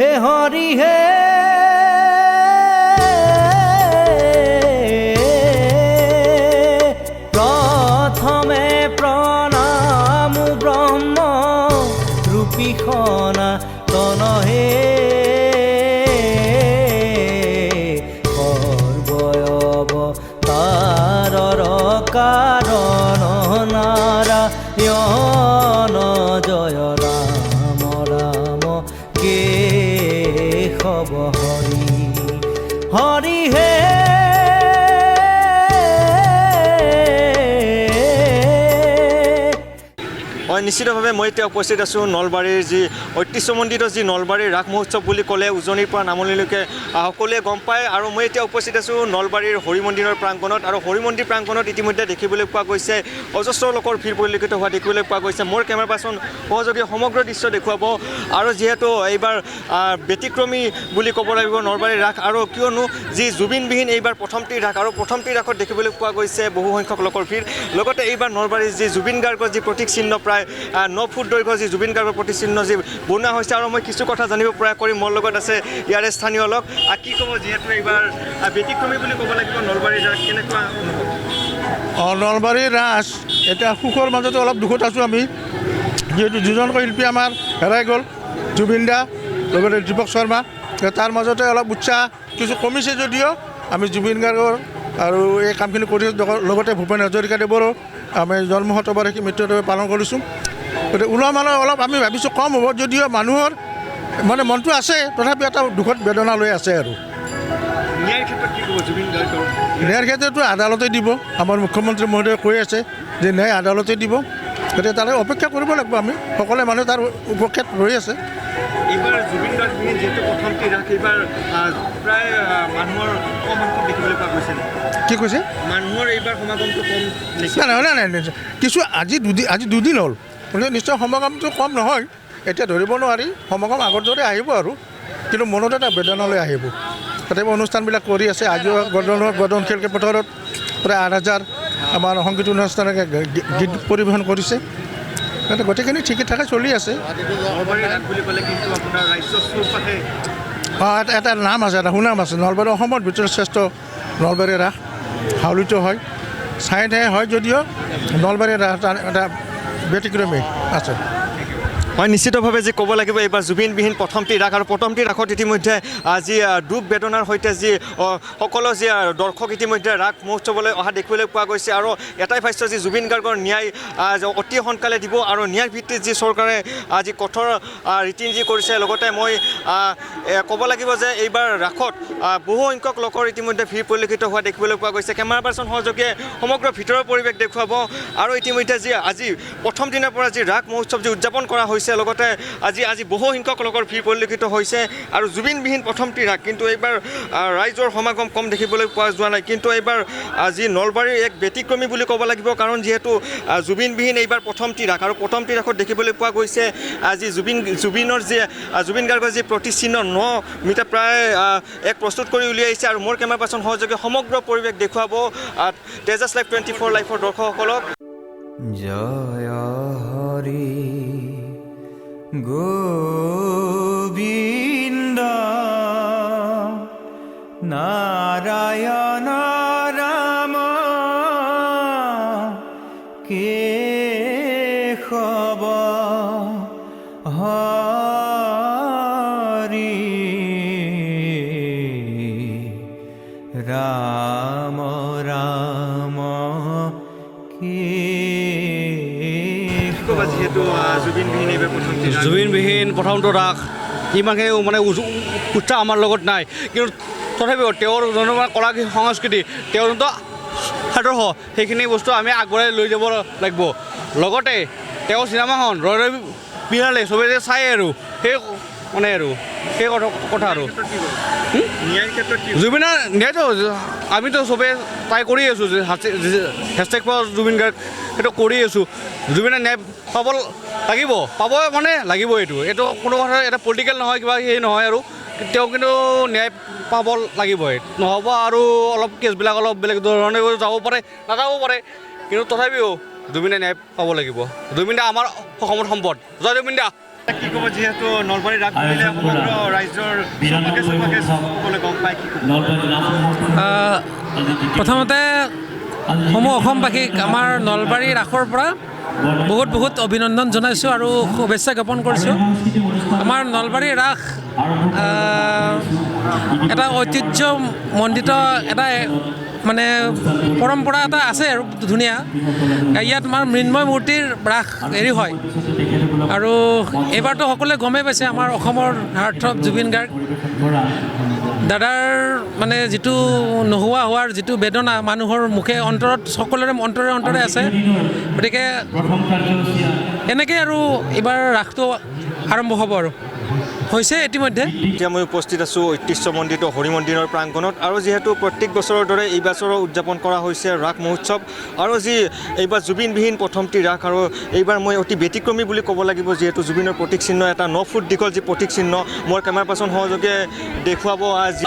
হে হৰি হে প্ৰথমে প্ৰণাম ব্ৰহ্ম ৰূপী সনাতন হে সৰ্বয়ৱতাৰৰ কাৰণ নাৰায়ণ জয় ৰাম ৰাম কেশৱ হৰি হৰি হে নিশ্চিতভাৱে মই এতিয়া উপস্থিত আছোঁ নলবাৰীৰ যি ঐতিহ্যমণ্ডিত যি নলবাৰীৰ ৰাস মহোৎসৱ বুলি ক'লে উজনিৰ পৰা নামনিলৈকে সকলোৱে গম পায় আৰু মই এতিয়া উপস্থিত আছোঁ নলবাৰীৰ হৰি মন্দিৰৰ প্ৰাংগণত আৰু হৰি মন্দিৰ প্ৰাংগণত ইতিমধ্যে দেখিবলৈ পোৱা গৈছে অজস্ৰ লোকৰ ভিৰ পৰিলক্ষিত হোৱা দেখিবলৈ পোৱা গৈছে মোৰ কেমেৰা পাৰ্চন সহযোগী সমগ্ৰ দৃশ্য দেখুৱাব আৰু যিহেতু এইবাৰ ব্যতিক্ৰমী বুলি ক'ব লাগিব নলবাৰীৰ ৰাস আৰু কিয়নো যি জুবিনবিহীন এইবাৰ প্ৰথমটি ৰাস আৰু প্ৰথমটি ৰাসত দেখিবলৈ পোৱা গৈছে বহু সংখ্যক লোকৰ ভিৰ লগতে এইবাৰ নলবাৰীৰ যি জুবিন গাৰ্গৰ যি প্ৰতীক চিহ্ন প্ৰায় 9 ফুট দৈৰ্ঘ্য যি জুবিন গাৰ্গৰ প্ৰতিচিহ্ন যি বনোৱা হৈছে আৰু মই কিছু কথা জানিব প্ৰয়াস কৰিম মোৰ লগত আছে ইয়াৰে স্থানীয় লোক কি ক'ব যিহেতু এইবাৰ ব্যতিক্ৰমী বুলি ক'ব লাগিব নলবাৰীৰ ৰাস কেনেকুৱা নলবাৰীৰ ৰাস এতিয়া সুখৰ মাজতে অলপ দুখত আছোঁ আমি যিহেতু দুজনকৈ শিল্পী আমাৰ হেৰাই গ'ল জুবিন দা লগতে দীপক শৰ্মা তাৰ মাজতে অলপ উৎসাহ কিছু কমিছে যদিও আমি জুবিন গাৰ্গৰ আৰু এই কামখিনি কৰি লগতে ভূপেন হাজৰিকাদেৱৰো আমি জন্ম শতবাৰ্ষিকী মৃত্যুদিৱস পালন কৰিছোঁ গতিকে ওলোৱা মানুহ অলপ আমি ভাবিছোঁ কম হ'ব যদিও মানুহৰ মানে মনটো আছে তথাপিও এটা দুখত বেদনা লৈ আছে আৰু ন্যায়ৰ ক্ষেত্ৰত কি ক'ব জুবিন গাৰ্গৰ ন্যায়ৰ ক্ষেত্ৰতো আদালতে দিব আমাৰ মুখ্যমন্ত্ৰী মহোদয়ে কৈ আছে যে ন্যায় আদালতে দিব গতিকে তালৈ অপেক্ষা কৰিব লাগিব আমি সকলোৱে মানুহ তাৰ উপক্ষেত ৰৈ আছে এইবাৰ জুবিন গাৰ্গবিহীন যিহেতু প্ৰথমটি ৰাস এইবাৰ প্ৰায় মানুহৰ কম সংখ্যক দেখিবলৈ পোৱা গৈছে কি কৈছে মানুহৰ এইবাৰ সমাগমটো কম নাই কিছু আজি দুদিন হ'ল গতিকে নিশ্চয় সমাগমটো কম নহয় এতিয়া ধৰিব নোৱাৰি সমাগম আগৰ দৰে আহিব আৰু কিন্তু মনত এটা বেদনালৈ আহিব তথাপি অনুষ্ঠানবিলাক কৰি আছে আজিও গদন খেল পথাৰত প্ৰায় 8,000 আমাৰ সংগীত অনুষ্ঠানে গীত পৰিৱেশন কৰিছে গোটেইখিনি ঠিকে ঠাকে চলি আছে এটা নাম আছে এটা সুনাম আছে নলবাৰী অসমৰ ভিতৰত শ্ৰেষ্ঠ নলবাৰী ৰাস হাউলিত হয় চাই ঠাই হয় যদিও নলবাৰী ৰাস এটা ব্যতিক্ৰমী আছে হয় নিশ্চিতভাৱে যে ক'ব লাগিব এইবাৰ জুবিনবিহীন প্ৰথমটি ৰাস আৰু প্ৰথমটি ৰাসত ইতিমধ্যে যি দুখ বেদনাৰ সৈতে যি সকলো যি দৰ্শক ইতিমধ্যে ৰাস মহোৎসৱলৈ অহা দেখিবলৈ পোৱা গৈছে আৰু এটাই ভাষ্য যি জুবিন গাৰ্গৰ ন্যায় অতি সোনকালে দিব আৰু ন্যায় ভিত্তিত যি চৰকাৰে যি কঠোৰ ৰীতি নীতি কৰিছে লগতে মই ক'ব লাগিব যে এইবাৰ ৰাসত বহু সংখ্যক লোকৰ ইতিমধ্যে ভিৰ পৰিলক্ষিত হোৱা দেখিবলৈ পোৱা গৈছে কেমেৰা পাৰ্চন সহযোগীয়ে সমগ্ৰ ভিতৰৰ পৰিৱেশ দেখুৱাব আৰু ইতিমধ্যে যি আজি প্ৰথম দিনৰ পৰা যি ৰাস মহোৎসৱ যি উদযাপন কৰা হৈছে লগতে আজি বহু সংখ্যক লোকৰ ভিৰ পৰিলক্ষিত হৈছে আৰু জুবিনবিহীন প্ৰথমটি ৰাস কিন্তু এইবাৰ ৰাইজৰ সমাগম কম দেখিবলৈ পোৱা যোৱা নাই কিন্তু এইবাৰ আজি নলবাৰীৰ এক ব্যতিক্ৰমী বুলি ক'ব লাগিব কাৰণ যিহেতু জুবিনবিহীন এইবাৰ প্ৰথমটি ৰাস আৰু প্ৰথমটি ৰাসত দেখিবলৈ পোৱা গৈছে আজি জুবিন গাৰ্গৰ যি প্ৰতিচিহ্ন 9 মিটাৰ প্ৰায় এক প্ৰস্তুত কৰি উলিয়াইছে আৰু মোৰ কেমেৰা পাৰ্চন সহযোগে সমগ্ৰ পৰিৱেশ দেখুৱাব তেজাছ লাইভ 24 লাইভৰ দৰ্শকসকলক জয় হৰি গোবিন্দ নাৰায়ণ ৰাম কেশৱ হৰি ৰাম ৰাম জুবিনবিহীন প্ৰথমটো ৰাস ইমানখিনি মানে উৎসাহ আমাৰ লগত নাই কিন্তু তথাপিও তেওঁৰ যোনটো কলা সংস্কৃতি তেওঁৰ যোনটো আদৰ্শ সেইখিনি বস্তু আমি আগবঢ়াই লৈ যাব লাগিব লগতে তেওঁৰ চিনেমাখন ৰৈ ৰৈ বিনালে চবেই যে চায় আৰু সেই মানে আৰু সেই কথা আৰু জুবিনৰ ন্যায়টো আমিতো চবেই ট্ৰাই কৰি আছোঁ যে হেছটেগ ফৰ জুবিন গাৰ্গ সেইটো কৰি আছোঁ জুবিনে ন্যায় পাব লাগিব পাব মানে লাগিব এইটো কোনো কথা এটা পলিটিকেল নহয় কিবা সেই নহয় আৰু তেওঁ কিন্তু ন্যায় পাব লাগিবই নহ'ব আৰু অলপ কেছবিলাক অলপ বেলেগ ধৰণে যাব পাৰে নাযাব পাৰে কিন্তু তথাপিও জুবিনে ন্যায় পাব লাগিব জুবিন দা আমাৰ অসমৰ সম্পদ জয় জুবিন দা কি ক'ব যিহেতু নলবাৰী ৰাস বুলিলে সমগ্ৰ ৰাজ্যৰ চৌপাশে সকলোৱে গম পায় কি ক'ব? প্ৰথমতে সমূহ অসমবাসীক আমাৰ নলবাৰী ৰাসৰ পৰা বহুত বহুত অভিনন্দন জনাইছোঁ আৰু শুভেচ্ছা জ্ঞাপন কৰিছোঁ। আমাৰ নলবাৰী ৰাস এটা ঐতিহ্যমণ্ডিত এটা মানে পৰম্পৰা এটা আছে আৰু ধুনীয়া। ইয়াত আমাৰ মৃন্ময় মূৰ্তিৰ ৰাস হেৰি হয় আৰু এইবাৰতো সকলোৱে গমেই পাইছে আমাৰ অসমৰ হাৰ্টথ্ৰব জুবিন গাৰ্গ দাদাৰ মানে যিটো নোহোৱা হোৱাৰ যিটো বেদনা মানুহৰ মুখে অন্তৰত সকলোৰে অন্তৰে আছে। গতিকে এনেকৈ আৰু এইবাৰ ৰাসটো আৰম্ভ হ'ব আৰু হৈছে ইতিমধ্যে। এতিয়া মই উপস্থিত আছোঁ ঐতিহ্যমণ্ডিত হৰি মন্দিৰৰ প্ৰাংগণত আৰু যিহেতু প্ৰত্যেক বছৰৰ দৰে এই বছৰো উদযাপন কৰা হৈছে ৰাস মহোৎসৱ আৰু যি এইবাৰ জুবিনবিহীন প্ৰথমটি ৰাস আৰু এইবাৰ মই অতি ব্যতিক্ৰমী বুলি ক'ব লাগিব যিহেতু জুবিনৰ প্ৰতীক চিহ্ন এটা 9 ফুট দীঘল যি প্ৰতীক চিহ্ন মোৰ কেমেৰা পাৰ্চন সহযোগে দেখুৱাব আজি